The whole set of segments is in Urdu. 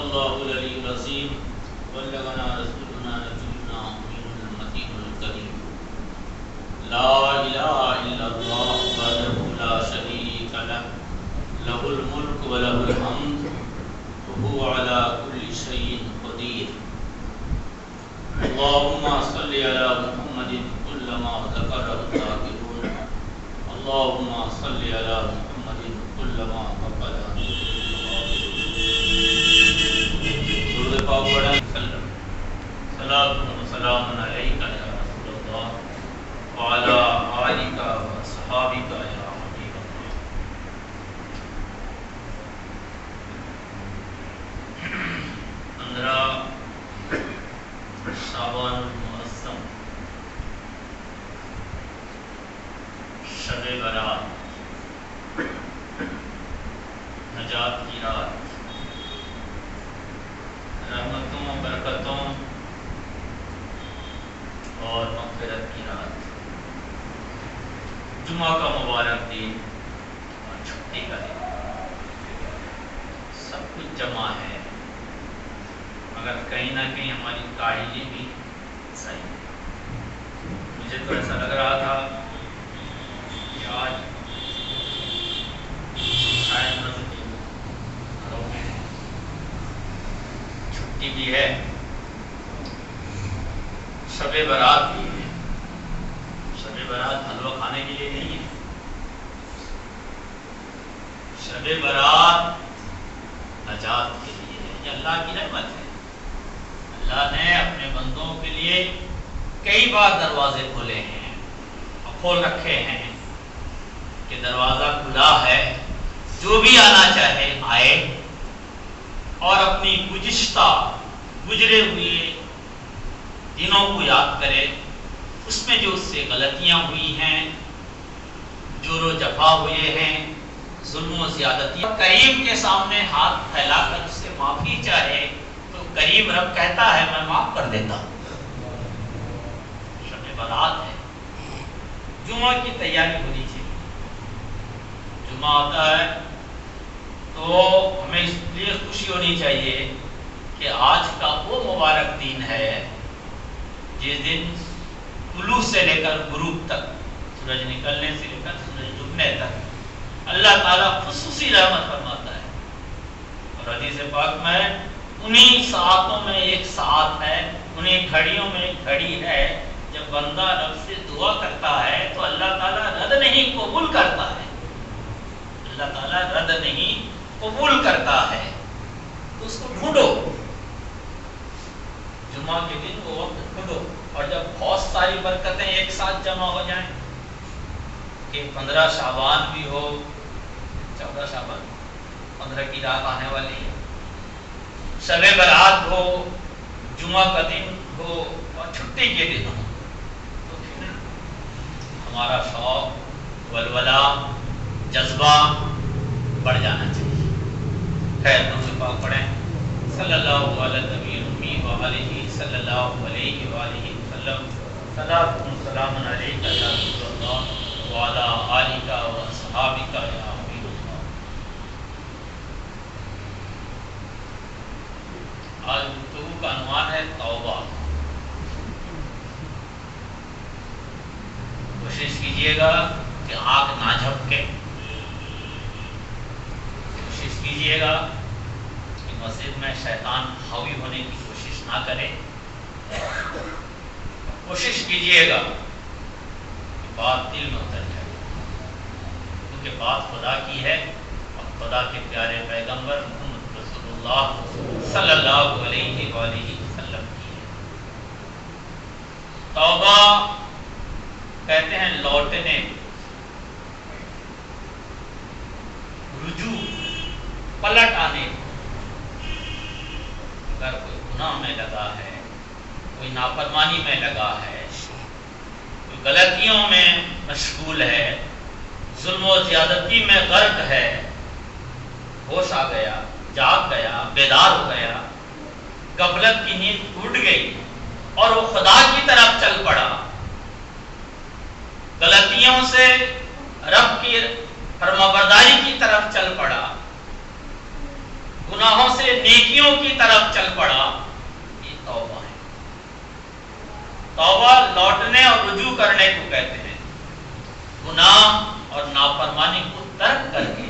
الله العلي العظيم بلغنا رسولنا نبينا أمين المتين الكريم لا إله إلا الله وحده لا شريك له له الملك وله الحمد وهو على كل شيء قدير اللهم صل على محمد كلما ذكره الذاكرون اللهم صل على محمد كلما غفله درود پاک پڑھیں صلاۃ و سلام علیک یا رسول اللہ وعلی آلک و صحابک یا حبیب اللہ. 15 شعبان المعظم شب برات نجات کی رات رحمتوں برکتوں اور مغفرت کی رات جمعہ کا مبارک دن اور چھٹی کا دن سب کچھ جمع ہے مگر کہیں نہ کہیں ہماری کاہلی بھی صحیح. مجھے تو ایسا لگ رہا تھا کہ آج شاید گھروں میں چھٹی بھی ہے شب برات بھی ہے. شب برات حلوہ کھانے کے لیے نہیں ہے. شب برات نجات کے لیے ہے. یہ اللہ کی رحمت ہے. اللہ نے اپنے بندوں کے لیے کئی بار دروازے کھولے ہیں اور کھول رکھے ہیں کہ دروازہ کھلا ہے جو بھی آنا چاہے آئے اور اپنی گزشتہ گزرے ہوئے دنوں کو یاد کرے. اس میں جو اس سے غلطیاں ہوئی ہیں جور و جفا ہوئے ہیں ظلم و زیادتی کریم کے سامنے ہاتھ پھیلا کر اس سے معافی چاہے تو کریم رب کہتا ہے میں معاف کر دیتا ہوں. شب برات ہے. جمعہ کی تیاری ہونی چاہیے. جمعہ آتا ہے تو ہمیں اس لیے خوشی ہونی چاہیے کہ آج کا وہ مبارک دن ہے جس دن طلوع سے لے کر غروب تک سورج نکلنے سے لے کر سورج ڈوبنے تک اللہ تعالیٰ خصوصی رحمت فرماتا ہے. اور حدیث پاک میں انہی ساعتوں میں ایک ساعت ہے, انہی گھڑیوں میں ایک گھڑی ہے جب بندہ رب سے دعا کرتا ہے تو اللہ تعالیٰ رد نہیں قبول کرتا ہے. اللہ تعالیٰ رد نہیں قبول کرتا ہے. تو اس کو ڈھونڈو. جمعہ کے دن وہ وقت ڈھونڈو. اور جب بہت ساری برکتیں ایک ساتھ جمع ہو جائیں کہ 15 شعبان بھی ہو 14 شعبان 15 کی رات آنے والی ہے, شب برات ہو, جمعہ کا دن ہو اور چھٹی کے دن ہو تو پھر ہمارا شوق ولولہ جذبہ بڑھ جانا چاہیے. خیر درود پاک پڑھیں صلی اللہ علی نبی امی وآلہ صلی اللہ علیہ وآلہ وسلم. صلاۃ و سلام علیک یا رسول اللہ وعلی آلک و اصحابک یا حبیب اللہ. آج گفتگو کا عنوان ہے توبہ. کوشش کیجیے گا کہ آنکھ نہ جھپکے. کوشش کیجیے گا کہ مسجد میں شیطان حاوی ہونے کی کوشش نہ کرے. کوشش کیجیے گا کہ بات دل میں اتر جائے کیونکہ بات خدا کی ہے اور خدا کے پیارے پیغمبر محمد رسول اللہ صلی اللہ علیہ وآلہ وسلم کی ہے. توبہ کہتے ہیں لوٹنے, رجوع, پلٹ آنے. اگر کوئی گناہ میں لگا ہے, کوئی نافرمانی میں لگا ہے, کوئی غلطیوں میں مشغول ہے, ظلم و زیادتی میں غرق ہے, ہوش آ گیا, جاگ گیا, بیدار ہو گیا, غفلت کی نیند ٹوٹ گئی اور وہ خدا کی طرف چل پڑا, غلطیوں سے رب کی فرمانبرداری کی طرف چل پڑا, گناہوں سے نیکیوں کی طرف چل پڑا، یہ توبہ ہے۔ توبہ لوٹنے اور رجوع کرنے کو کہتے ہیں۔ گناہ اور نافرمانی کو ترک کر کے،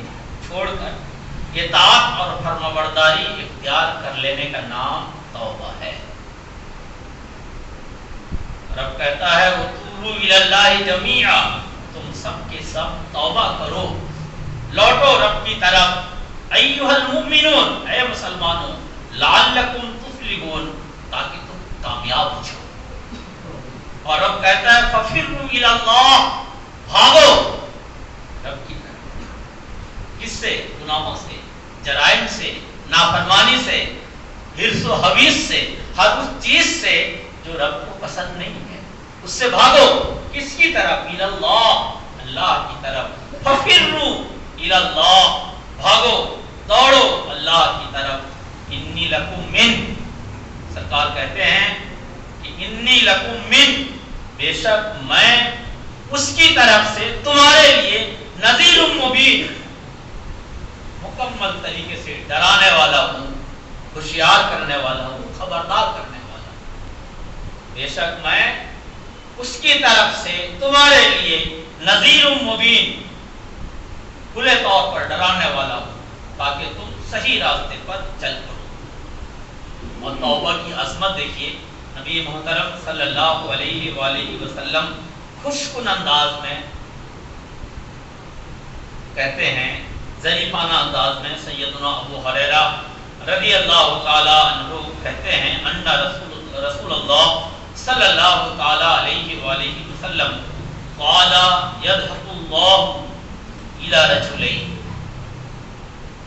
چھوڑ کر اطاعت اور فرمانبرداری اختیار کر لینے کا نام توبہ ہے۔ رب کہتا ہے وَتُوبُوا إِلَى اللَّهِ جَمِيعًا، تم سب کے سب توبہ کرو، لوٹو رب کی طرف، ایھا المؤمنون، اے مسلمانوں، لعلکم تفلحون، تاکہ تم کامیاب ہو جاؤ۔ اور رب کہتا ہے فَفِرُّوا إِلَى اللَّهِ، بھاگو رب کی طرف۔ کس سے؟ گناہوں سے، جرائم سے، نافرمانی سے، حرص و حویث سے، ہر اس چیز سے جو رب کو پسند نہیں ہے، اس سے بھاگو۔ کس کی طرف؟ الی اللہ، اللہ کی طرف۔ ففروا الی اللہ، بھاگو، دوڑو اللہ کی طرف۔ انی لکم من، سرکار کہتے ہیں کہ انی لکم من، بے شک میں اس کی طرف سے تمہارے لیے نذیر مبین، مکمل طریقے سے ڈرانے والا ہوں، ہوشیار کرنے والا ہوں، خبردار کرنے والا ہوں۔ بے شک میں اس کی طرف سے تمہارے لیے نذیر مبین، کھلے طور پر ڈرانے والا ہوں، تاکہ تم صحیح راستے پر چل پڑو۔ اور توبہ کی عظمت دیکھیے، نبی محترم صلی اللہ علیہ وآلہ وسلم خوشکن انداز میں کہتے ہیں، ظریفانہ انداز میں، سیدنا ابو ہریرہ رضی اللہ تعالی عنہ کہتے ہیں ان رسول اللہ صلی اللہ تعالی علیہ وآلہ وسلم قال یضحک اللہ الی رجلین،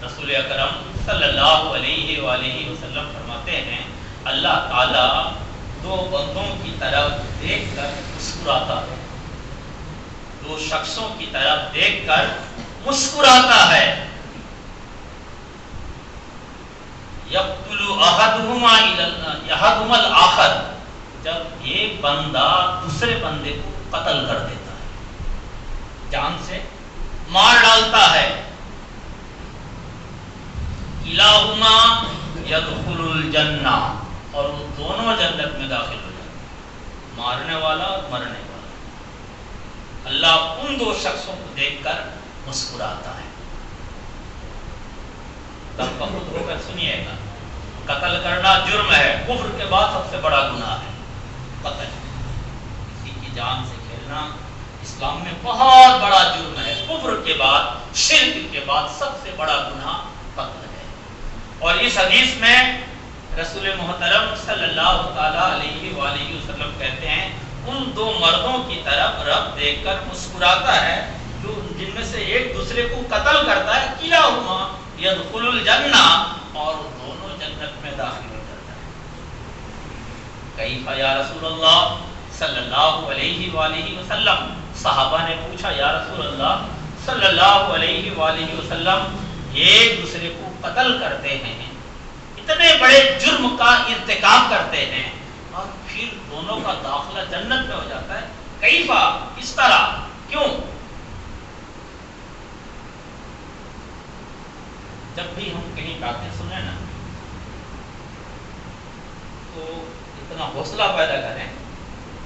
رسول اکرم صلی اللہ علیہ وآلہ وسلم فرماتے ہیں اللہ تعالی دو بندوں کی طرف دیکھ کر مسکراتا ہے، دو شخصوں کی طرف دیکھ کر مسکراتا ہے۔ یقتل احدہما الآخر، جب ایک بندہ دوسرے بندے کو قتل کر دیتا ہے، جان سے مار ڈالتا ہے۔ کلاہما یدخل الجنہ، اور وہ دونوں جنت میں داخل ہو جاتے ہیں، مارنے والا اور مرنے والا۔ اللہ ان دو شخصوں کو دیکھ کر مسکراتا ہے۔ تب کا خود ہو کر سنیے گا، قتل کرنا جرم ہے، کفر کے بعد سب سے بڑا گناہ ہے قتل، کسی کی جان سے کھیلنا اسلام میں بہت بڑا جرم ہے، کفر کے بعد، شرک کے بعد سب سے بڑا گناہ قتل ہے۔ اور اس حدیث میں رسول محترم صلی اللہ تعالی علیہ وآلہ وسلم کہتے ہیں ان دو مردوں کی طرف رب دیکھ کر مسکراتا ہے جو جن میں سے ایک دوسرے کو قتل کرتا ہے، کلاہما یدخل الجنہ، اور دونوں جنت میں داخل ہو جاتا ہے۔ کیف یا رسول اللہ صلی اللہ علیہ وآلہ وسلم، صحابہ نے پوچھا یا رسول اللہ صلی اللہ علیہ وآلہ وسلم، ایک دوسرے کو قتل کرتے ہیں، اتنے بڑے جرم کا ارتکاب کرتے ہیں، اور پھر دونوں کا داخلہ جنت میں ہو جاتا ہے، کیفا، اس طرح، کیوں؟ جب بھی ہم کہیں باتیں سنیں نا تو اتنا حوصلہ پیدا کریں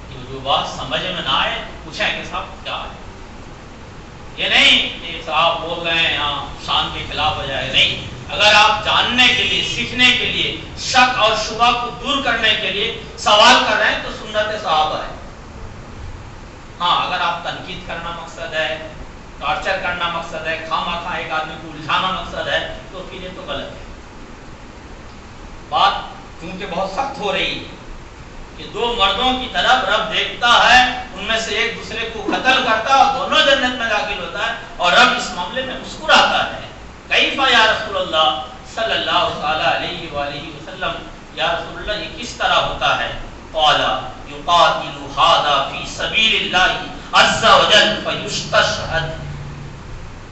کہ جو بات سمجھ میں نہ آئے پوچھیں کہ صاحب کیا ہے، یہ نہیں کہ صاحب بول رہے ہیں یہاں شان کے خلاف ہو جائے، نہیں، اگر آپ جاننے کے لیے، سیکھنے کے لیے، شک اور شبہ کو دور کرنے کے لیے سوال کر رہے ہیں تو سنت صحابہ ہے۔ ہاں، اگر آپ تنقید کرنا مقصد ہے، ٹارچر کرنا مقصد ہے، خواہ مخواہ ایک آدمی کو الجھانا مقصد ہے، تو پھر یہ تو غلط ہے۔ بات کیونکہ بہت سخت ہو رہی ہے کہ دو مردوں کی طرف رب دیکھتا ہے، ان میں سے ایک دوسرے کو قتل کرتا ہے اور دونوں جنت میں داخل ہوتا ہے، اور رب اس معاملے میں مسکراتا ہے۔ کیف یا رسول اللہ صلی اللہ تعالی علیہ وآلہ وسلم، یا رسول اللہ یہ کس طرح ہوتا ہے؟ قال یقاتل ھذا فی سبیل اللہ عز وجل فیستشہد،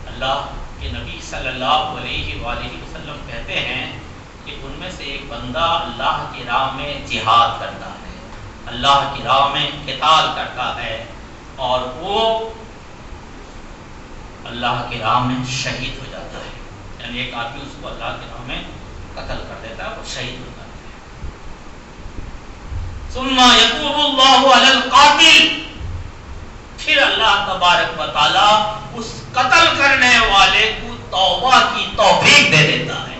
اللہ کے نبی صلی اللہ علیہ وآلہ وسلم کہتے ہیں کہ ان میں سے ایک بندہ اللہ کی راہ میں جہاد کرتا ہے، اللہ کی راہ میں قتال کرتا ہے، اور وہ اللہ کی راہ میں شہید ہو جاتا ہے، یعنی ایک آدمی اس کو اللہ کی راہ میں قتل کر دیتا ہے، وہ شہید ہو جاتے ہیں۔ ثم یتوب اللہ علی القاتل، پھر اللہ تبارک و تعالی اس قتل کرنے والے کو توبہ کی توفیق دے دیتا ہے،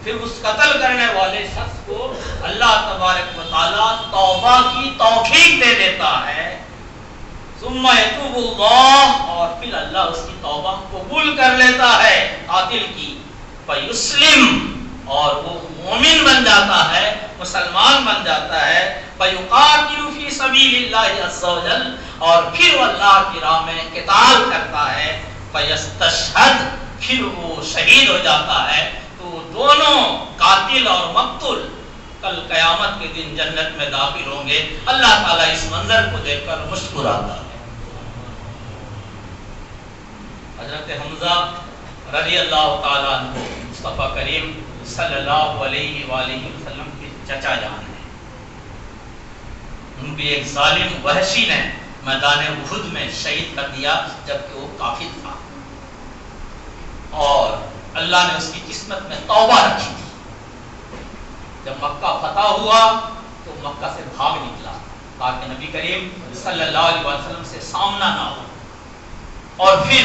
پھر اس قتل کرنے والے شخص کو اللہ تبارک و تعالی توبہ کی توفیق دے دیتا ہے۔ ثم یتوب اللہ، اور پھر اللہ اس کی توبہ قبول کر لیتا ہے قاتل کی، فیسلم، اور وہ مومن بن جاتا ہے، مسلمان بن جاتا ہے، فیقاتل فی سبیل اللہ عز وجل، اور پھر وہ اللہ کی راہ میں قتال کرتا ہے، فیستشہد، پھر وہ شہید ہو جاتا ہے۔ تو دونوں قاتل اور مقتول کل قیامت کے دن جنت میں داخل ہوں گے۔ اللہ تعالیٰ اس منظر کو دیکھ کر مسکراتا ہے۔ حضرت حمزہ رضی اللہ تعالیٰ عنہ مصطفیٰ کریم صلی اللہ علیہ وآلہ وسلم کے چچا جان ہیں۔ ان بھی ایک ظالم وحشی نے میدان احد میں شہید کر دیا جبکہ وہ کافر تھا، اور اللہ نے اس کی قسمت میں توبہ رکھی تھی۔ جب مکہ فتح ہوا تو مکہ سے بھاگ نکلا تاکہ نبی کریم صلی اللہ علیہ وسلم سے سامنا نہ ہو، اور پھر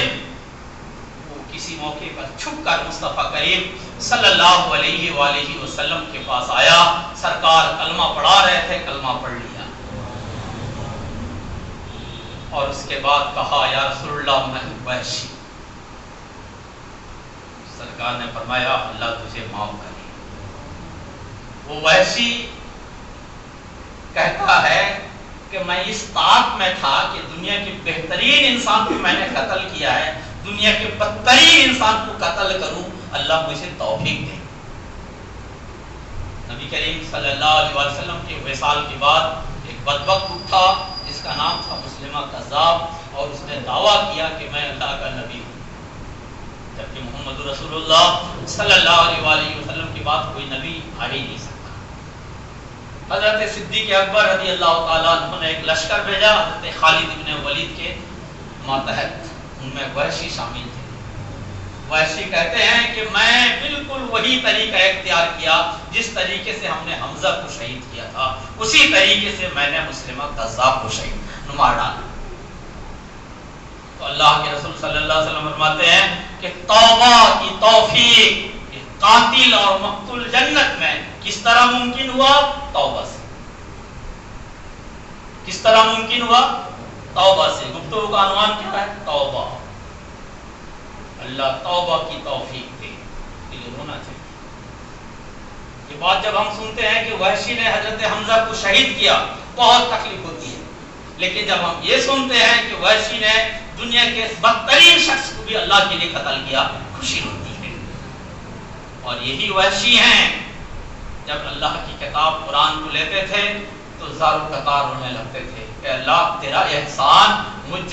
وہ کسی موقع پر چھپ کر مصطفیٰ کریم صلی اللہ علیہ وآلہ وسلم کے پاس آیا۔ سرکار کلمہ پڑھا رہے تھے، کلمہ پڑھ لیا، اور اس کے بعد کہا یا رسول اللہ میں وحشی۔ سرکار نے فرمایا اللہ تجھے معاف کرے۔ وہ وحشی کہتا ہے کہ میں اس طاق میں تھا کہ دنیا کے بہترین انسان کو میں نے قتل کیا ہے، دنیا کے بدترین انسان کو قتل کروں، اللہ مجھے توفیق دے۔ نبی کریم صلی اللہ علیہ وسلم کے وصال کے بعد ایک بدبخت اٹھا جس کا نام تھا مسلمہ کذاب، اور اس نے دعویٰ کیا کہ میں اللہ کا نبی ہوں، جبکہ محمد رسول اللہ صلی اللہ علیہ وسلم کے بعد کوئی نبی آ ہی نہیں سکتا۔ حضرت صدیق اکبر رضی اللہ تعالیٰ عنہ نے ایک لشکر بھیجا حضرت خالد بن ولید کے ماتحت، ان میں وحشی شامل تھے۔ وحشی کہتے ہیں کہ میں بالکل وہی طریقہ اختیار کیا جس طریقے سے ہم نے حمزہ کو شہید کیا تھا، اسی طریقے سے میں نے مسلمہ کذاب کو شہید مار ڈالا۔ تو اللہ کے رسول صلی اللہ علیہ وسلم فرماتے ہیں کہ توبہ کی توفیق قاتل اور مقتول جنت میں کس طرح ممکن ہوا؟ توبہ سے۔ کس طرح ممکن ہوا؟ توبہ سے۔ گفتگو کا عنوان کیا ہے؟ توبہ۔ اللہ توبہ کی توفیق دے، یہ ہونا چاہیے۔ یہ بات جب ہم سنتے ہیں کہ وحشی نے حضرت حمزہ کو شہید کیا، بہت تکلیف ہوتی ہے، لیکن جب ہم یہ سنتے ہیں کہ وحشی نے دنیا کے بدترین شخص کو بھی اللہ کے لیے قتل کیا، خوشی ہوتی ہے۔ اور یہی وحشی ہیں جب اللہ کی کتاب قرآن کو لیتے تھے تو زارو قطار رونے لگتے تھے کہ اللہ تیرا احسان، مجھ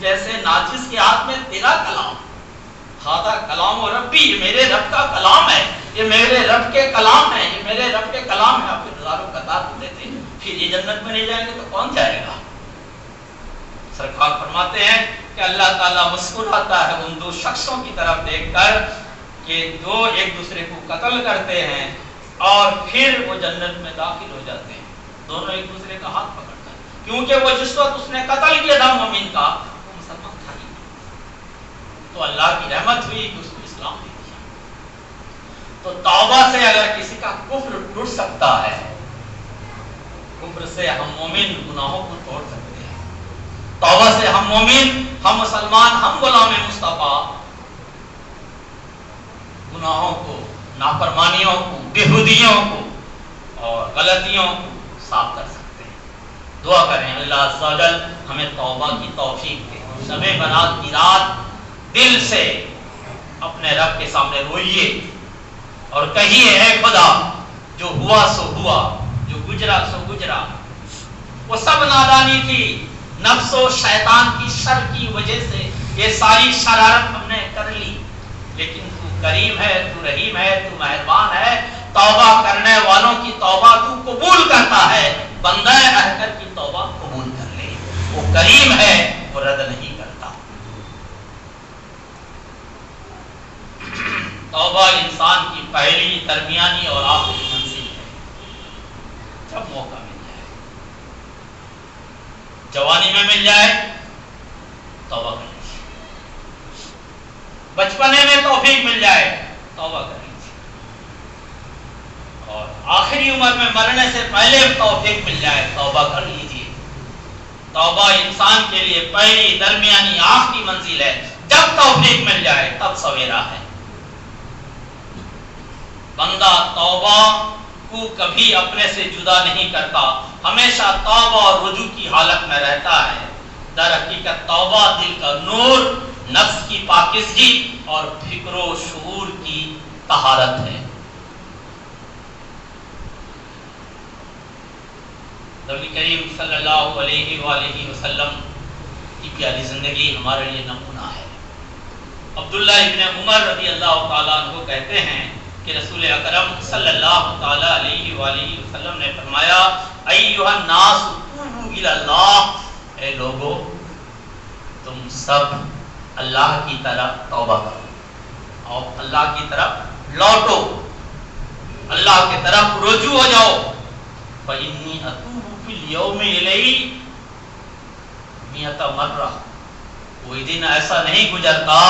جیسے ناچیز کے ہاتھ میں تیرا کلام، ہادہ کلام و ربی، یہ میرے رب کا کلام ہے، یہ میرے رب کے کلام ہے، یہ میرے رب کے کلام ہے، آپ زارو قطار روتے تھے۔ پھر یہ جنت میں نہیں جائیں گے تو کون جائے گا؟ سرکار فرماتے ہیں کہ اللہ تعالیٰ مسکراتا ہے ان دو شخصوں کی طرف دیکھ کر کہ جو ایک دوسرے کو قتل کرتے ہیں اور پھر وہ جنت میں داخل ہو جاتے ہیں، دونوں ایک دوسرے کا ہاتھ پکڑ کر، کیونکہ وہ جس وقت اس نے قتل کیا تھا مومن کا، وہ مسلمان تھا ہی، تو اللہ کی رحمت ہوئی کہ اس کو اسلام دے دیا۔ تو توبہ سے اگر کسی کا کفر ٹوٹ سکتا ہے، کفر سے ہم مومن گناہوں کو توڑ سکتے ہیں، توبہ سے ہم مومن، ہم مسلمان، ہم غلام مصطفیٰ گناہوں کو، نافرمانیوں کو، بےہودیوں کو اور غلطیوں کو صاف کر سکتے ہیں۔ دعا کریں اللہ عز و جل ہمیں توبہ کی توفیق دے۔ شب برات کی رات دل سے اپنے رب کے سامنے روئیے اور کہیے اے خدا جو ہوا سو ہوا، جو گزرا سو گزرا، وہ سب نادانی تھی، نفس و شیطان کی شر کی وجہ سے یہ ساری شرارت ہم نے کر لی، لیکن تو کریم ہے، تو رحیم ہے، تو مہربان ہے، توبہ کرنے والوں کی توبہ تو قبول کرتا ہے، بندہ احکر کی توبہ قبول کر لے، وہ کریم ہے، وہ رد نہیں کرتا۔ توبہ انسان کی پہلی، درمیانی اور آخری منزل ہے۔ جب موقع مل جائے، جوانی میں مل جائے توبہ کر لیجیے، بچپنے میں توفیق مل جائے توبہ کر لیجیے، اور آخری عمر میں مرنے سے پہلے توفیق مل جائے توبہ کر لیجیے۔ توبہ انسان کے لیے پہلی، درمیانی، آخری منزل ہے۔ جب توفیق مل جائے تب سویرا ہے۔ بندہ توبہ کو کبھی اپنے سے جدا نہیں کرتا، ہمیشہ توبہ اور رجوع کی حالت میں رہتا ہے۔ در حقیقت توبہ دل کا نور، نفس کی پاکیزگی اور فکر و شعور کی طہارت ہے۔ نبی کریم صلی اللہ علیہ وآلہ وسلم کی پیاری زندگی ہمارے لیے نمونہ ہے۔ عبداللہ ابن عمر رضی اللہ تعالیٰ عنہ کہتے ہیں کہ رسول اکرم صلی اللہ تعالیٰ علیہ وآلہ وسلم نے فرمایا، ایھا الناس توبوا الی اللہ، اے لوگو تم سب اللہ کی طرف توبہ کرو اور اللہ کی طرف لوٹو، اللہ کی طرف رجوع ہو جاؤ۔ فإنی اتوب فی اليوم الی 100 مرہ، کوئی دن ایسا نہیں گزرتا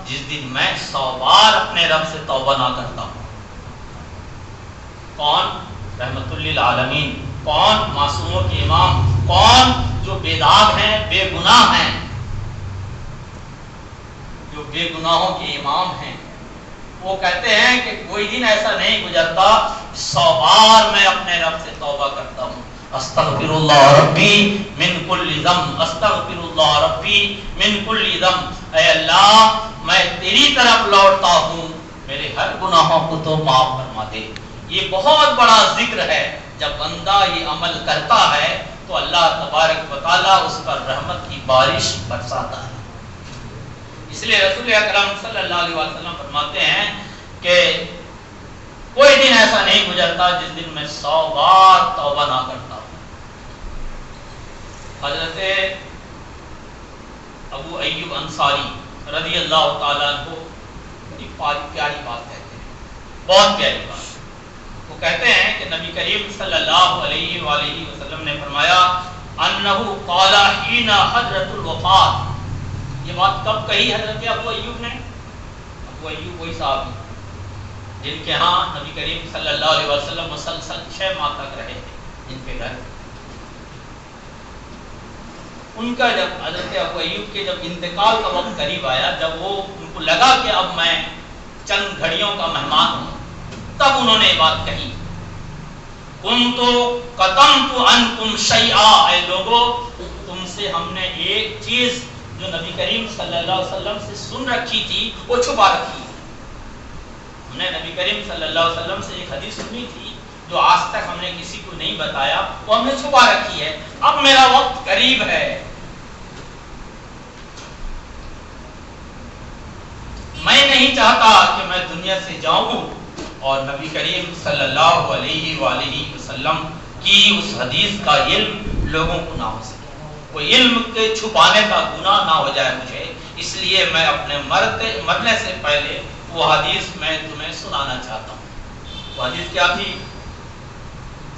جس دن میں 100 بار اپنے رب سے توبہ نہ کرتا ہوں۔ کون؟ رحمت للعالمین، کون؟ معصوموں کے امام، کون؟ جو بے داغ ہیں، بے گناہ ہیں، جو بے گناہوں کے امام ہیں۔ وہ کہتے ہیں کہ کوئی دن ایسا نہیں گزرتا 100 بار میں اپنے رب سے توبہ کرتا ہوں۔ استغفر اللہ ربی من کل ذنب، استغفر اللہ ربی من کل ذنب، اے اللہ میں تیری طرف لوٹتا ہوں، میرے ہر گناہوں کو تو معاف فرما دے۔ یہ بہت بڑا ذکر ہے۔ جب بندہ یہ عمل کرتا ہے تو اللہ تبارک و تعالیٰ اس پر رحمت کی بارش برساتا ہے۔ اس لیے رسول اکرم صلی اللہ علیہ وسلم فرماتے ہیں کہ کوئی دن ایسا نہیں گزرتا جس دن میں 100 بار توبہ نہ کرتا ہوں۔ حضرت ابو ایوب انصاری رضی اللہ تعالیٰ عنہ بڑی پیاری بات کہتے ہیں، بہت پیاری بات۔ وہ کہتے ہیں کہ نبی کریم صلی اللہ علیہ وآلہ وسلم نے فرمایا، انہ قال حین حضرت الوفات، یہ بات کب کہی حضرت ابو ایوب نے؟ ابو ایوب وہی صحابی جن کے ہاں نبی کریم صلی اللہ علیہ وسلم مسلسل 6 ماہ تک رہے تھے، جن کے گھر ان کا جب حضرت ابو ایوب کے جب انتقال کا وقت قریب آیا، جب وہ ان کو لگا کہ اب میں چند گھڑیوں کا مہمان ہوں، تب انہوں نے یہ بات کہی، کنت قطمت عنکم شیئا، اے لوگو تم سے ہم نے ایک چیز جو نبی کریم صلی اللہ علیہ وسلم سے سن رکھی تھی وہ چھپا رکھی ہے۔ ہم نے نبی کریم صلی اللہ علیہ وسلم سے ایک حدیث سنی تھی جو آج تک ہم نے کسی کو نہیں بتایا، وہ ہم نے چھپا رکھی ہے، اب میرا وقت قریب ہے، میں نہیں چاہتا کہ میں دنیا سے جاؤں اور نبی کریم صلی اللہ علیہ وآلہ وسلم کی اس حدیث کا علم لوگوں کو نہ ہو سکے، وہ علم کے چھپانے کا گناہ نہ ہو جائے مجھے، اس لیے میں اپنے مرنے سے پہلے وہ حدیث میں تمہیں سنانا چاہتا ہوں۔ وہ حدیث کیا تھی؟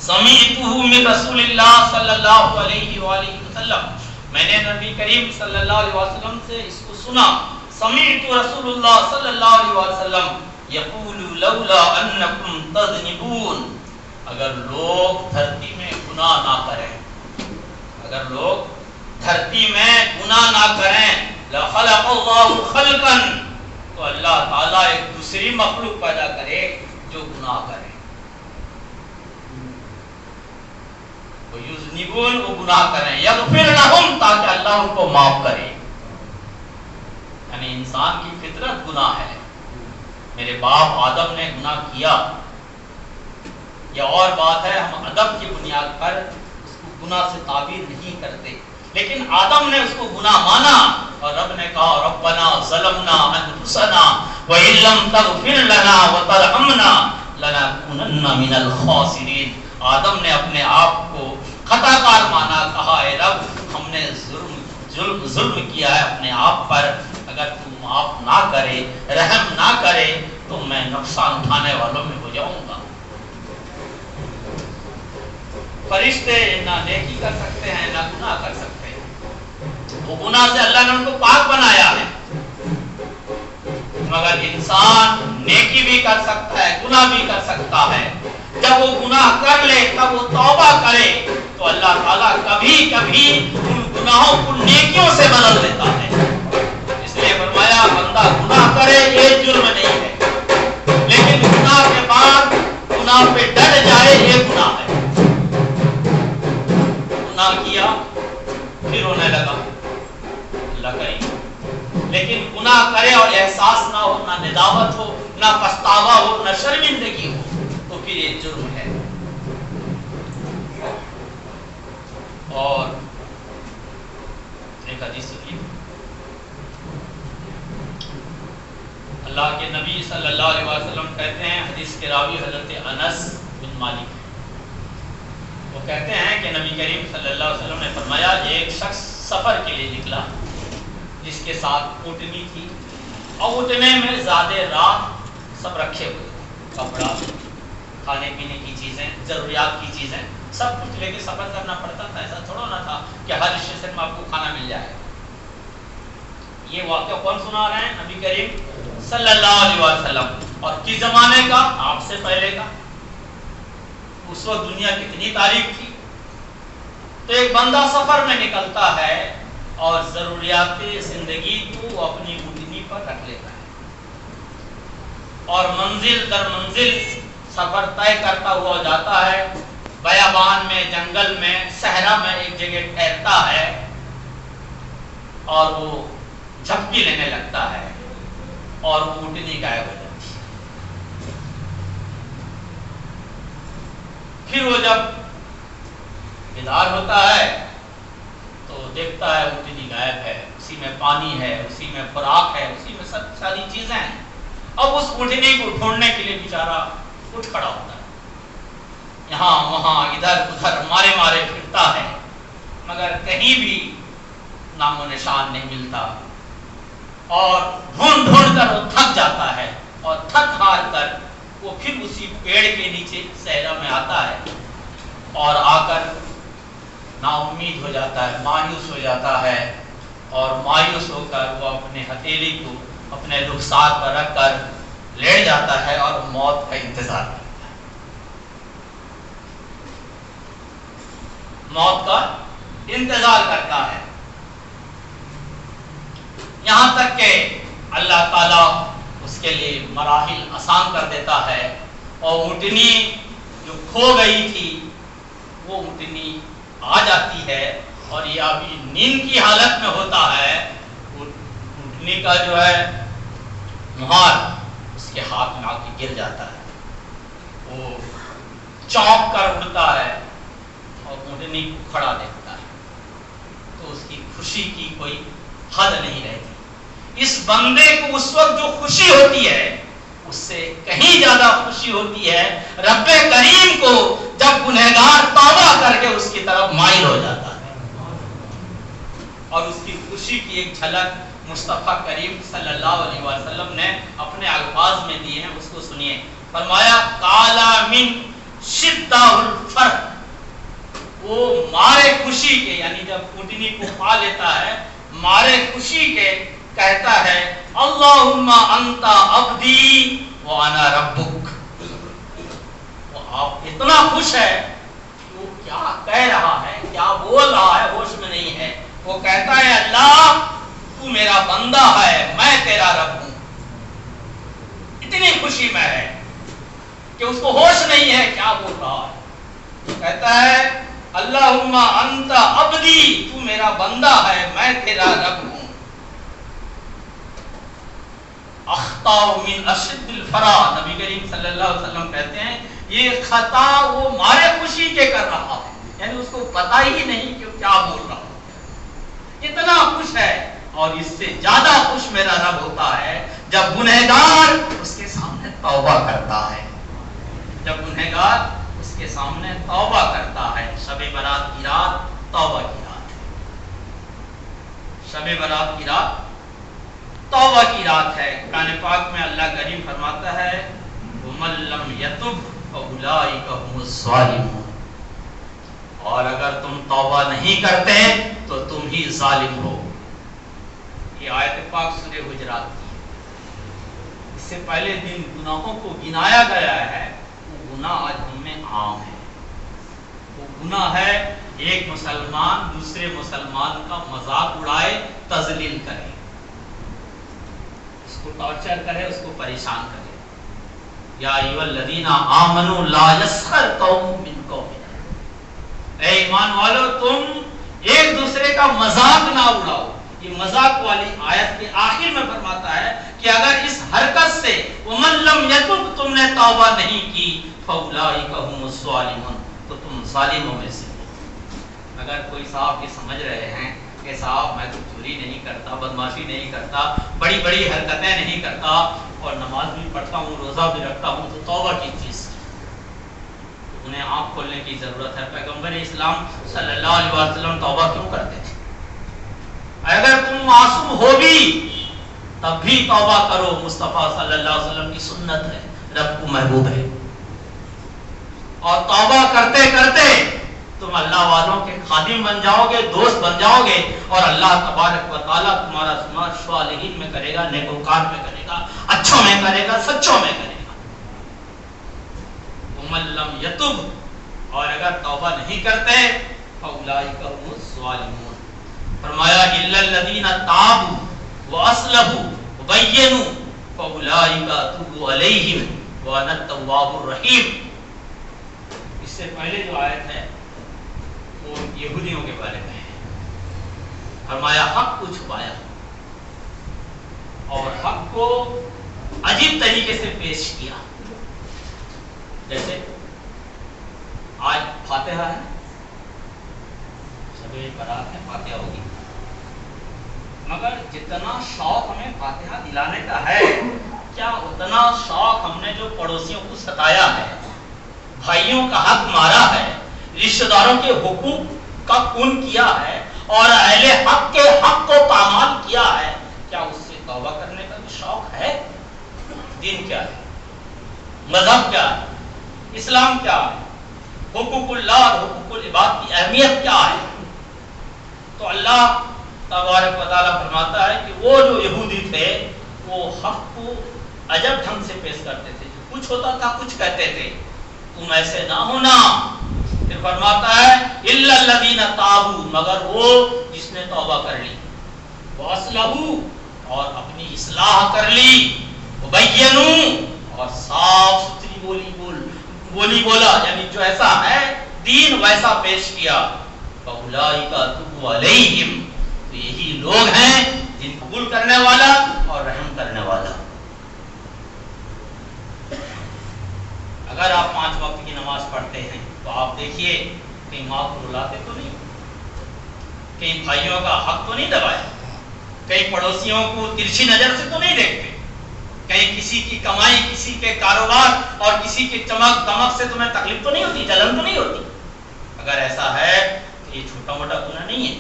سمعتہ من رسول اللہ صلی اللہ علیہ وآلہ وسلم، میں نے نبی کریم صلی اللہ علیہ وسلم سے اس کو سنا، سمعت رسول اللہ صلی اللہ علیہ وسلم یقول لولا انکم تذنبون، اگر لوگ دھرتی میں گناہ نہ کریں، اگر لوگ دھرتی میں گناہ نہ کریں، لخلق اللہ خلقا، تو اللہ تعالیٰ ایک دوسری مخلوق پیدا کرے جو گناہ کرے، وہ یذنبون، وہ گناہ کریں، یغفر لہم، تاکہ اللہ ان کو معاف کرے۔ یعنی انسان کی فطرت گناہ ہے، میرے باپ آدم نے گناہ کیا، یہ اور بات ہے ہم ادب کی بنیاد پر اس کو گناہ سے تعبیر نہیں کرتے، لیکن آدم نے اس کو گناہ مانا اور رب نے کہا ربنا ظلمنا انفسنا وان لم تغفر لنا وترحمنا لنکونن من الخاسرین، آدم نے اپنے آپ کو خطا کار مانا، کہا اے رب ہم نے ظلم کیا ہے اپنے آپ پر، اگر تو معاف نہ کرے، رحم نہ کرے تو میں نقصان اٹھانے والوں میں ہو جاؤں گا۔ فرشتے نہ نیکی کر سکتے ہیں نہ گناہ کر سکتے ہیں، وہ گناہ سے اللہ نے ان کو پاک بنایا ہے، مگر انسان نیکی بھی کر سکتا ہے گناہ بھی کر سکتا ہے۔ جب وہ گناہ کر لے تب وہ توبہ کرے تو اللہ تعالیٰ کبھی کبھی ان گناہوں کو نیکیوں سے بدل دیتا ہے۔ اس لیے فرمایا بندہ گناہ کرے یہ جرم نہیں ہے، لیکن گناہ کے بعد گناہ پہ ڈٹ جائے یہ گناہ ہے۔ گناہ کیا پھر رونے لگا اللہ کریم، لیکن گناہ کرے اور احساس نہ ہو، نہ ندامت ہو، نہ پچھتاوا ہو، نہ شرمندگی ہو تو پھر یہ جرم ہے۔ اور ایک حدیث سنیے، اللہ کے نبی صلی اللہ علیہ وسلم کہتے ہیں، حدیث کے راوی حضرت انس بن مالک، وہ کہتے ہیں کہ نبی کریم صلی اللہ علیہ وسلم نے فرمایا ایک شخص سفر کے لیے نکلا جس کے ساتھ اونٹنی تھی، اور اونٹنے میں زیادہ رات سب رکھے ہوئے، کپڑا، کھانے پینے کی چیزیں، ضروریات کی چیزیں، سب کچھ لے کے سفر کرنا پڑتا تھا۔ ایسا تھوڑا نہ تھا کہ ہر اسٹیشن میں آپ کو کھانا مل جائے۔ یہ واقعہ کون سنا رہے ہیں؟ نبی کریم صلی اللہ علیہ وسلم۔ اور کس زمانے کا؟ آپ سے پہلے کا۔ اس وقت دنیا کتنی تاریخ تھی۔ تو ایک بندہ سفر میں نکلتا ہے اور ضروریات زندگی کو اپنی اونٹنی پر رکھ لیتا ہے، اور منزل در منزل سفر طے کرتا ہوا جاتا ہے، بیابان میں، جنگل میں، صحرا میں ایک جگہ ٹھہرتا ہے اور وہ جھپکی لینے لگتا ہے اور وہ اونٹنی غائب ہو جاتی ہے۔ پھر وہ جب بیدار ہوتا ہے تو دیکھتا ہے اونٹنی غائب ہے، اسی میں پانی ہے، اسی میں خوراک ہے، اسی میں سب ساری چیزیں ہیں۔ اب اس اونٹنی کو ڈھونڈنے کے لیے بیچارہ اٹھ کھڑا ہوتا ہے، یہاں وہاں ادھر ادھر مارے مارے پھرتا ہے، مگر کہیں بھی نام و نشان نہیں ملتا، اور ڈھونڈ ڈھونڈ کر وہ تھک جاتا ہے، اور تھک ہار کر وہ پھر اسی پیڑ کے نیچے صحرا میں آتا ہے، اور آ کر نا امید ہو جاتا ہے، مایوس ہو جاتا ہے، اور مایوس ہو کر وہ اپنے ہتھیلی کو اپنے رخسار پر رکھ کر لیٹ جاتا ہے اور موت کا انتظار کرتا ہے۔ موت کا انتظار کرتا ہے، یہاں تک کہ اللہ تعالیٰ اس کے لیے مراحل آسان کر دیتا ہے، اور اونٹنی جو کھو گئی تھی وہ اونٹنی آ جاتی ہے، اور یہ ابھی نیند کی حالت میں ہوتا ہے۔ اونٹنی کا جو ہے مہار اس کے ہاتھ میں آ کے گر جاتا ہے، وہ چونک کر اڑتا ہے اور اونٹنی کو کھڑا دیکھتا ہے، تو اس کی خوشی کی کوئی حد نہیں رہتی۔ اس بندے کو اس وقت جو خوشی ہوتی ہے اس سے کہیں زیادہ خوشی ہوتی ہے رب کریم کو جب گنہگار توبہ کر کے اس کی طرف مائل ہو جاتا ہے۔ اور اس کی خوشی کی ایک جھلک مصطفیٰ کریم صلی اللہ علیہ وسلم نے اپنے الفاظ میں دیے ہیں، اس کو سنیے۔ فرمایا کالا من شدہ الفرح، وہ مارے خوشی کے، یعنی جب اونٹنی کو پا لیتا ہے مارے خوشی کے کہتا ہے اللہم انت عبدی وانا ربک۔ وہ آپ اتنا خوش ہے کہ وہ کیا کہہ رہا ہے، کیا بول رہا ہے، ہوش میں نہیں ہے۔ وہ کہتا ہے اللہ تو میرا بندہ ہے، میں تیرا رب ہوں۔ اتنی خوشی میں ہے کہ اس کو ہوش نہیں ہے کیا بول رہا ہے۔ کہتا ہے اللہم انت عبدی، تو میرا بندہ ہے، میں تیرا رب ہوں۔ اخطا من اشد الفرح، نبی کریم صلی اللہ علیہ وسلم کہتے ہیں یہ خطا وہ مارے خوشی کے کر رہا ہے، یعنی اس کو پتہ ہی نہیں کہ کیا بول رہا ہے، اتنا خوش ہے۔ اور اس سے زیادہ خوش میرا رب ہوتا ہے جب گنہگار اس کے سامنے توبہ کرتا ہے، جب گنہگار اس کے سامنے توبہ کرتا ہے۔ شب برات کی رات توبہ کی رات ہے، شب برات کی رات توبہ کی رات ہے۔ قرآن پاک میں اللہ کریم فرماتا ہے ومن لم یتب فاولئک هم الظالمون، اور اگر تم توبہ نہیں کرتے تو تم ہی ظالم ہو۔ یہ آیت پاک سورہ حجرات کی ہے۔ اس سے پہلے جن گناہوں کو گنایا گیا ہے وہ گناہ آج ہم میں عام ہے۔ وہ گناہ ہے ایک مسلمان دوسرے مسلمان کا مذاق اڑائے، تذلیل کرے، اس کو ٹارچر کرے، اس کو پریشان کرے۔ یا ایھا الذین آمنوا لا یسخر قوم من قوم، اے ایمان والو تم ایک دوسرے کا مذاق نہ اڑاؤ۔ یہ مذاق والی آیت کے آخر میں فرماتا ہے کہ اگر اس حرکت سے ومن لم یتب تم نے توبہ نہیں کی فاولئک هم الظالمون، تو تم ظالموں میں سے ہو۔ اگر کوئی صاحب یہ سمجھ رہے ہیں کہ صاحب میں تو چوری نہیں کرتا، بدمعاشی نہیں کرتا، بڑی بڑی حرکتیں نہیں کرتا، اور نماز بھی پڑھتا ہوں، روزہ بھی رکھتا ہوں، تو توبہ کی چیز تو انہیں آنکھ کھولنے کی ضرورت ہے۔ پیغمبر اسلام صلی اللہ علیہ وسلم توبہ کیوں کرتے تھے؟ اگر تم معصوم ہو بھی تب بھی توبہ کرو، مصطفیٰ صلی اللہ علیہ وسلم کی سنت ہے، رب کو محبوب ہے۔ اور توبہ کرتے کرتے تم اللہ والوں کے خادم بن جاؤ گے، دوست بن جاؤ گے، اور اللہ تبارک و تعالیٰ تمہارا شمار صالحین میں کرے گا، نیکوکار میں کرے گا، اچھوں میں کرے گا، سچوں میں کرے گا۔ ومن لم یتب، اور اگر توبہ نہیں کرتے فاولئک هم الظالمون، فرمایا الا الذین تابوا واصلحوا وبینوا فاولئک اتوب علیہم وانا التواب الرحیم۔ اس سے پہلے جو آیت ہے وہ یہودیوں کے بارے میں ہے۔ فرمایا حق کو چھپایا اور حق کو عجیب طریقے سے پیش کیا۔ جیسے آج فاتحہ ہے، سب برات ہے، فاتحہ ہوگی، مگر جتنا شوق ہمیں فاتحہ دلانے کا ہے، کیا اتنا شوق ہم نے جو پڑوسیوں کو ستایا ہے، بھائیوں کا حق مارا ہے، رشتہ داروں کے حقوق کا خون کیا ہے، اور اہل حق کے حق کو پامال کیا ہے، کیا اس سے توبہ کرنے کا بھی شوق ہے؟ دین کیا ہے؟ مذہب کیا ہے؟ اسلام کیا ہے؟ حقوق اللہ اور حقوق العباد کی اہمیت کیا ہے؟ تو اللہ تبارک و تعالیٰ فرماتا ہے کہ وہ جو یہودی تھے وہ حق کو عجب ڈھنگ سے پیش کرتے تھے، جو کچھ ہوتا تھا کچھ کہتے تھے، تم ایسے نہ ہونا۔ پھر فرماتا ہے الا الذین تابوا، مگر وہ جس نے توبہ کر لی، واصلحوا، اور اپنی اصلاح کر لی، وبینوا، اور صاف ستھری بولی بولا، یعنی جو ایسا ہے دین ویسا پیش کیا، فاولئک اتوب علیہم، تو یہی لوگ ہیں جن قبول کرنے والا اور رحم کرنے والا۔ اگر آپ 5 وقت کی نماز پڑھتے ہیں تو آپ دیکھیے کہیں ماں کو رلاتے تو نہیں، کہیں بھائیوں کا حق تو نہیں دبایا، کہیں پڑوسیوں کو ترچھی نظر سے تو نہیں دیکھتے، کہیں کسی کی کمائی، کسی کے کاروبار اور کسی کے چمک دمک سے تمہیں تکلیف تو نہیں ہوتی، جلن تو نہیں ہوتی؟ اگر ایسا ہے تو یہ چھوٹا موٹا گناہ نہیں ہے،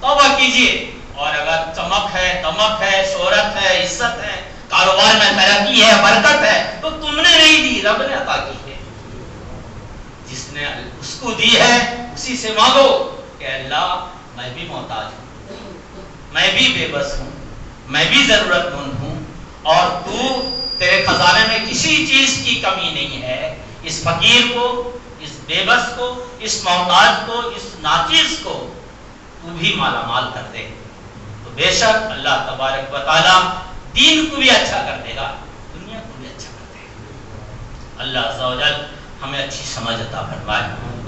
توبہ کیجئے۔ اور اگر چمک ہے، دمک ہے، شہرت ہے، عزت ہے، کاروبار میں ترقی ہے، برکت ہے، تو تم نے نہیں دی، رب نے عطا کی ہے۔ جس نے اس کو دی ہے اسی سے مانگو کہ اللہ میں بھی محتاج ہوں، میں بھی بے بس ہوں، میں بھی ضرورت مند ہوں، اور تو تیرے خزانے میں کسی چیز کی کمی نہیں ہے، اس فقیر کو، اس بے بس کو، اس محتاج کو، اس ناچیز کو تو بھی مالا مال کر دے، تو بے شک اللہ تبارک و تعالی دین کو بھی اچھا کر دے گا، دنیا کو بھی اچھا کر دے گا۔ اللہ عز و جل ہمیں اچھی سمجھ عطا فرمائے،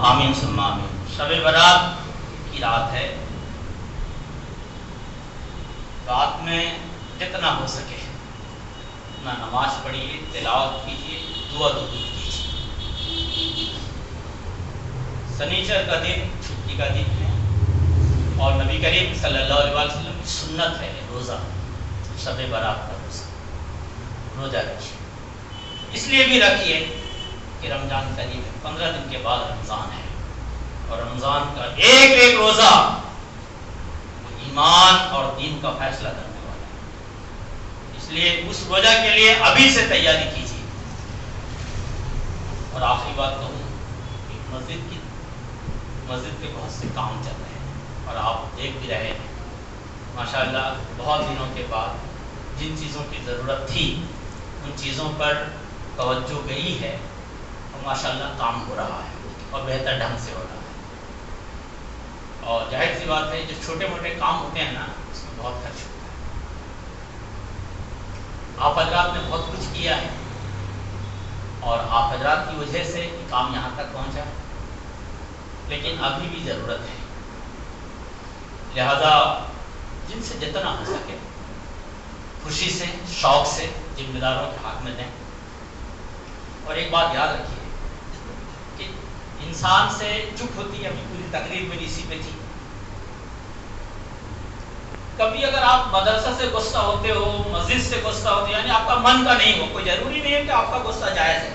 آمین ثم آمین۔ شب برات کی رات ہے، رات میں جتنا ہو سکے اتنا نماز پڑھیے، تلاوت کیجیے، دعا درود کیجیے۔ سنیچر کا دن چھٹی کا دن ہے، اور نبی کریم صلی اللہ علیہ وسلم کی سنت ہے روزہ، شب برات کا روزہ رکھیے۔ اس لیے بھی رکھیے کہ رمضان قریب ہے، 15 دن کے بعد رمضان ہے، اور رمضان کا ایک ایک روزہ ایمان اور دین کا فیصلہ کرنے والا ہے۔ اس لیے اس روزہ کے لیے ابھی سے تیاری کیجیے۔ اور آخری بات کہوں کہ مسجد کے بہت سے کام چل رہے ہیں اور آپ دیکھ بھی رہے ہیں ماشاءاللہ بہت دنوں کے بعد جن چیزوں کی ضرورت تھی ان چیزوں پر توجہ گئی ہے اور ماشاءاللہ کام ہو رہا ہے اور بہتر ڈھنگ سے ہو رہا ہے۔ اور ظاہر سی بات ہے جو چھوٹے موٹے کام ہوتے ہیں نا اس میں بہت خرچ ہوتا ہے۔ آپ حضرات نے بہت کچھ کیا ہے اور آپ حضرات کی وجہ سے یہ کام یہاں تک پہنچا ہے، لیکن ابھی بھی ضرورت ہے، لہذا جن سے جتنا ہو سکے خوشی سے شوق سے ذمہ داروں کے ہاتھ میں دیں۔ اور ایک بات یاد رکھیے کہ انسان سے چپ ہوتی ہے، ابھی پوری تقریر میری اسی پہ تھی، کبھی اگر آپ مدرسہ سے غصہ ہوتے ہو، مسجد سے غصہ ہوتے ہو، یعنی آپ کا من کا نہیں ہو، کوئی ضروری نہیں ہے کہ آپ کا غصہ جائز ہے۔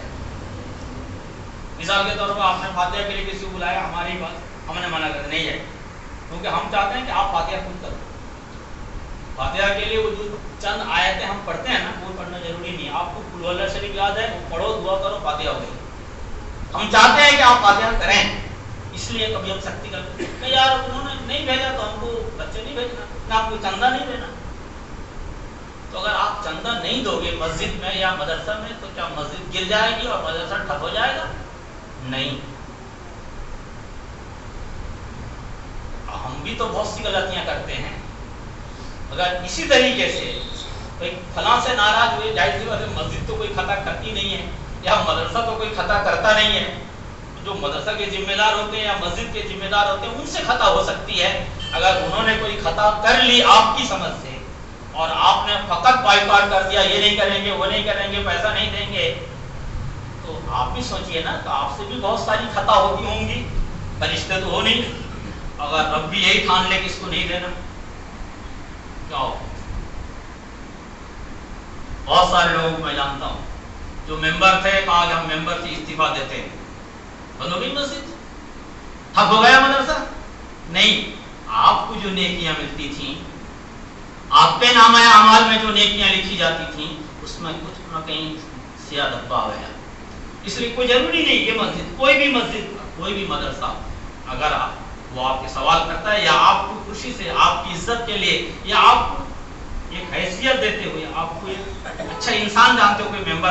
مثال کے طور پر آپ نے فاتحہ کے لیے کسی کو بلایا، ہماری بات ہم نے منع کر نہیں جائے، کیونکہ ہم چاہتے ہیں کہ آپ فاتحہ خود کرو۔ فاتحہ کے لیے وہ جو چند آیتیں ہم پڑھتے ہیں نا وہ پڑھنا ضروری نہیں ہے، آپ کو قل اللہ شریف یاد ہے وہ پڑھو، دعا کرو، فاتحہ ہو گئی۔ ہم چاہتے ہیں کہ آپ فاتحہ کریں، اس لیے کبھی ہم سختی کرتے ہیں کہ یار انہوں نے نہیں بھیجا تو ہم کو بچے نہیں بھیجنا، نہ آپ کو چندہ نہیں دینا۔ تو اگر آپ چندہ نہیں دو گے مسجد میں یا مدرسہ میں تو کیا مسجد گر جائے گی اور مدرسہ ٹھپ ہو جائے گا؟ نہیں۔ ہم بھی تو بہت سی غلطیاں کرتے ہیں، اگر اسی طریقے سے کوئی فلاں سے ناراض ہوئے، ظاہر سی بات ہے مسجد تو کوئی خطا کرتی نہیں ہے یا مدرسہ تو کوئی خطا کرتا نہیں ہے، جو مدرسہ کے ذمہ دار ہوتے ہیں یا مسجد کے ذمہ دار ہوتے ہیں ان سے خطا ہو سکتی ہے۔ اگر انہوں نے کوئی خطا کر لی آپ کی سمجھ سے اور آپ نے فقط بائیکاٹ کر دیا، یہ نہیں کریں گے، وہ نہیں کریں گے، پیسہ نہیں دیں گے، تو آپ بھی سوچئے نا کہ آپ سے بھی بہت ساری خطا ہوتی ہوں گی، فرشتے تو ہو نہیں۔ اگر رب بھی یہی ٹھان لے کہ اس کو نہیں دینا کیا ہو؟ بہت سارے لوگ میں جانتا ہوں جو ممبر تھے، کہا کہ ہم ممبر سے استعفیٰ دیتے ہیں، بند ہو گئی مسجد، ٹھپ ہو گیا مدرسہ۔ نہیں، آپ کو جو نیکیاں ملتی تھیں، آپ کے نامہ اعمال میں جو نیکیاں لکھی جاتی تھیں، اس میں کچھ نہ کہیں سیاہ دھبا ہو گیا۔ اس لیے کوئی ضروری نہیں کہ مسجد، کوئی بھی مسجد، کوئی بھی مدرسہ، اگر وہ آپ کے سوال کرتا ہے یا آپ کو خوشی سے آپ کی عزت کے لیے یا آپ کو ایک حیثیت دیتے ہوئے آپ کو ایک اچھا انسان جانتے ہو کوئی ممبر